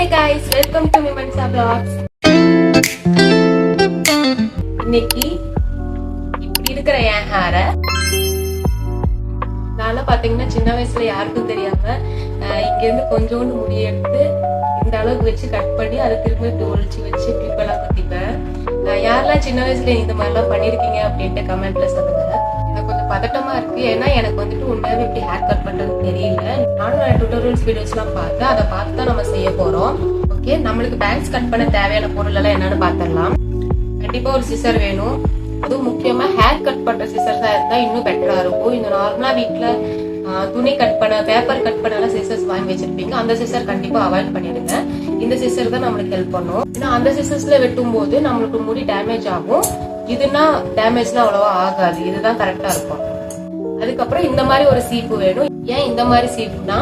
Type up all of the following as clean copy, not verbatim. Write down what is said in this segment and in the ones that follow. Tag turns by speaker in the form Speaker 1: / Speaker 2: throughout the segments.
Speaker 1: Hey guys, welcome to Mimansa Vlogs. இன்னைக்கு இப்படி இருக்கிற என் ஹேர நான்லாம் பாத்தீங்கன்னா சின்ன வயசுல யாருக்கும் தெரியாம இங்க இருந்து கொஞ்சோண்டு முடி எடுத்து இந்த அளவுக்கு வச்சு கட் பண்ணி அதை திரும்ப ஒழிச்சு வச்சு கிளிப்பெல்லாம் குத்திப்பேன். யாரெல்லாம் சின்ன வயசுல இந்த மாதிரிலாம் பண்ணிருக்கீங்க அப்படின்ட்டு கமெண்ட்ல சொல்லுங்க. எனக்கு கொஞ்சம் பதட்டமா இருக்கு, ஏன்னா எனக்கு வந்துட்டு உண்மையாவே இப்படி ஹேர் கட் பண்றது தெரியல. நானும் டுட்டோரியல்ஸ் வீடியோஸ் எல்லாம் பார்த்தேன், அதை பார்த்து தான் நம்ம செய்ய போறோம். ஓகே, நம்மளுக்கு பேங்க்ஸ் கட் பண்ண தேவையான பொருள் எல்லாம் என்னன்னு பாத்திரலாம். கண்டிப்பா ஒரு சிசர் வேணும், அதுவும் முக்கியமா ஹேர் கட் பண்ற சிசர்ஸா இருந்தா இன்னும் பெட்டரா இருக்கும். இந்த நார்மலா வீட்டுல துணி கட் பண்ண, பேப்பர் கட் பண்ண சிசர்ஸ் வாங்கி வச்சிருப்பீங்க, அந்த சிசர் கண்டிப்பா அவாய்ட் பண்ணிடுங்க. இந்த சிசர் தான் நம்மளுக்கு ஹெல்ப் பண்ணும். ஏன்னா அந்த சிசர்ஸ்ல வெட்டும் போது நம்மளுக்கு முடி டேமேஜ் ஆகும், இதுனா டேமேஜ்லாம் அவ்வளவா ஆகாது. இதுதான் கரெக்டா இருக்கும். அதுக்கப்புறம் இந்த மாதிரி ஒரு சீப்பு வேணும். ஏன் இந்த மாதிரி சீப்புனா,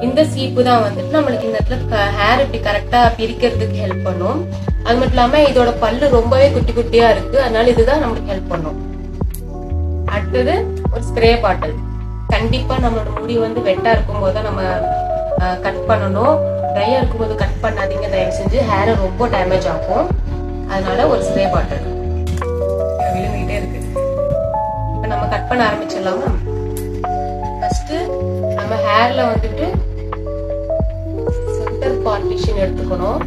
Speaker 1: இந்த சீப்பு தான் வந்துட்டு நம்மளுக்கு இந்த இடத்துல ஹேர் இப்படி கரெக்டா பிரிக்கிறதுக்கு ஹெல்ப் பண்ணும். அது மட்டும் இல்லாம இதோட பல்லு ரொம்பவே குட்டி குட்டியா இருக்கு, அதனால இதுதான் நம்மளுக்கு ஹெல்ப் பண்ணும். அடுத்தது ஒரு ஸ்ப்ரே பாட்டில். கண்டிப்பா நம்மளோட முடி வந்து வெட்டா இருக்கும் போது நம்ம கட் பண்ணணும். ட்ரையா இருக்கும் போது கட் பண்ணாதீங்க தயவு செஞ்சு, ஹேரை ரொம்ப டேமேஜ் ஆகும். அதனால ஒரு ஸ்ப்ரே பாட்டில் விழுந்துகிட்டே இருக்கு. இப்ப நம்ம கட் பண்ண ஆரம்பிச்சிடலாமா? ஃபர்ஸ்ட் நம்ம ஹேர்ல வந்துட்டு சென்டர் பார்ட்டிஷன் எடுத்துக்கணும்.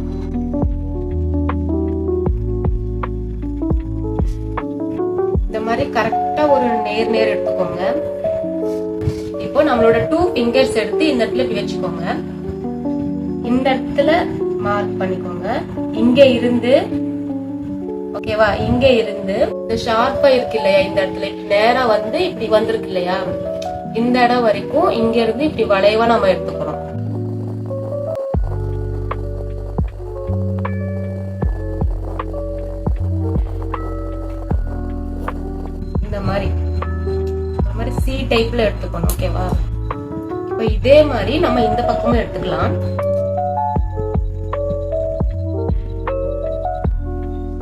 Speaker 1: இந்த மாதிரி கரெக்டா ஒரு நேர் எடுத்துக்கோங்க. இப்போ நம்மளோட 2 fingers எடுத்து இந்த இடத்துல இப்படி வச்சுக்கோங்க. இந்த இடத்துல மார்க் பண்ணிக்கோங்க. இங்க இருந்து, ஓகேவா, இங்க இருந்து இந்த ஷார்ப்பா இருக்கு இல்லையா, இந்த இடத்துல நேரா வந்து இப்படி வந்திருக்கு இல்லையா, இந்த இடம் வரைக்கும் இங்க இருந்து இப்படி வளைவா நம்ம எடுத்துக்கிறோம். இந்த மாதிரி சி டைப்ல எடுத்துக்கணும். ஓகேவா, இப்ப இதே மாதிரி நம்ம இந்த பக்கமும் எடுத்துக்கலாம்.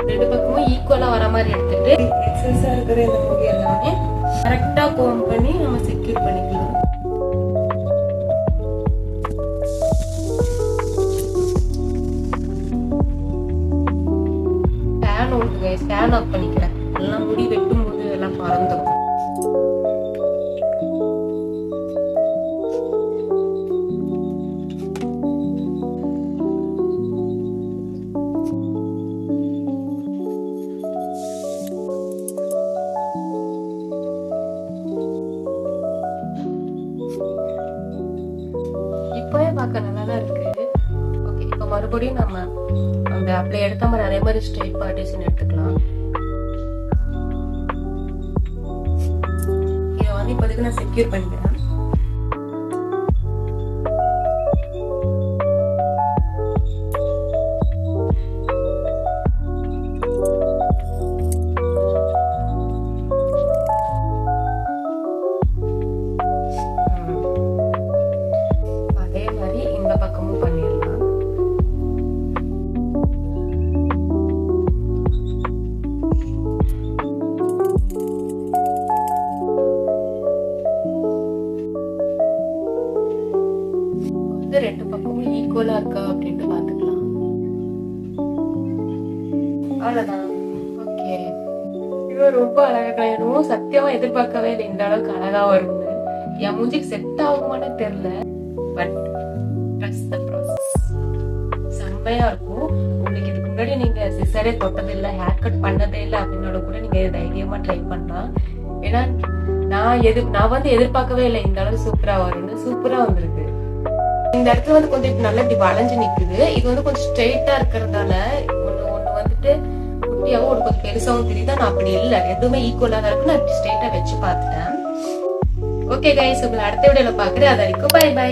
Speaker 1: ரெண்டு பக்கமும் ஈக்குவலா வர மாதிரி எடுத்துட்டு எக்ஸஸா இருக்கிற இந்த முடி எல்லாமே கரெக்டா கோம் பண்ணி நம்ம செக்யூர் பண்ணிக்கலாம். ஃபேன் ஓட்டுங்க, ஃபேன் ஆஃப் பண்ணிக்கிறேன். எல்லாம் முடி வெட்டும் போது எல்லாம் பறந்துடும். இப்பவே பார்க்க நல்லாதான் இருக்கு. ஓகே, இப்ப மறுபடியும் நம்ம அந்த அப்ளை எடுத்த மாதிரி அதே மாதிரி ஸ்ட்ரெயிட் பார்ட்டிஷன் எடுத்துக்கலாம். இதை வந்து இப்போதைக்கு நான் செக்யூர் பண்ணிக்கிறேன். பக்கமும் பண்ணிடலாம். வந்து ரெண்டு பக்கமும் ஈக்குவலா இருக்கா அப்படின்ட்டு பாத்துக்கலாம். அவ்வளவுதான். ஓகே, இது ரொம்ப அழகா கலையணும். சத்தியமா எதிர்பார்க்கவே இல்லை இந்த அளவுக்கு அழகா வரும்னு. என் மூஞ்சிக்கு செட் ஆகுமானே தெரியல, பட் செம்மையா இருக்கும். உங்களுக்கு இதுக்கு முன்னாடி நீங்க சிசரே தொட்டது இல்ல, ஹேர் கட் பண்ணதே இல்லை அப்படின்னோட கூட நீங்க தைரியமா ட்ரை பண்ணலாம். ஏன்னா நான் வந்து எதிர்பார்க்கவே இல்லை இந்த அளவு சூப்பரா வரும்னு. சூப்பரா வந்திருக்கு. இந்த இடத்துல வந்து கொஞ்சம் நல்லா இப்படி வளைஞ்சு நிக்குது. இது வந்து கொஞ்சம் ஸ்ட்ரெயிட்டா இருக்கிறதால ஒண்ணு வந்துட்டு குட்டியாவும் ஒரு கொஞ்சம் பெருசாவும் தெரியுதா. நான் அப்படி இல்லை, எதுவுமே ஈக்குவலா தான் இருக்கு. நான் இப்படி ஸ்ட்ரெயிட்டா வச்சு பார்த்துட்டேன். ஓகே கைஸ், உங்களை அடுத்த வீடியோல பாக்குறேன். அது வரைக்கும் பை பை.